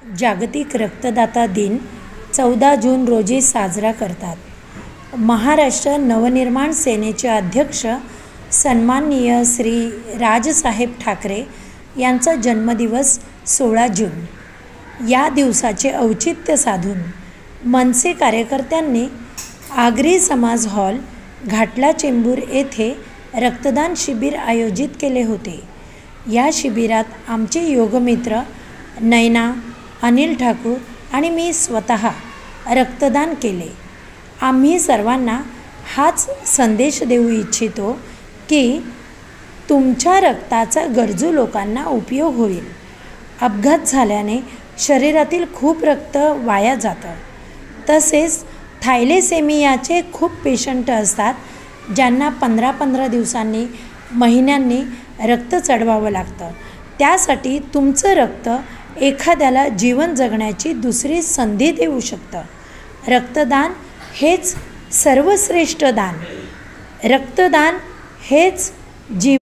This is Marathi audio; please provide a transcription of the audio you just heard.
जागतिक रक्तदाता दिन 14 जून रोजी साजरा करतात. महाराष्ट्र नवनिर्माण सेनेचे अध्यक्ष सन्माननीय श्री राजसाहेब ठाकरे यांचा जन्मदिवस 16 जून. या दिवसाचे औचित्य साधून मनसे कार्यकर्त्यांनी आगरी समाज हॉल, घाटला चेंबूर येथे रक्तदान शिबिर आयोजित केले होते. या शिबिरात आमचे योगमित्र नैना, अनिल ठाकूर आणि मी स्वतः रक्तदान केले. आम्ही सर्वांना हाच संदेश देऊ इच्छितो की तुमच्या रक्ताचा गरजू लोकांना उपयोग होईल. अपघात झाल्याने शरीरातील खूप रक्त वाया जातं. तसेच थॅलेसेमियाचे खूप पेशंट असतात ज्यांना 15-15 दिवसांनी, महिन्यांनी रक्त चढवावं लागतं. त्यासाठी तुमचं रक्त एखाद्याला जीवन जगण्याची दुसरी संधी देऊ शकतं. रक्तदान हेच सर्वश्रेष्ठ दान. रक्तदान हेच जीवन.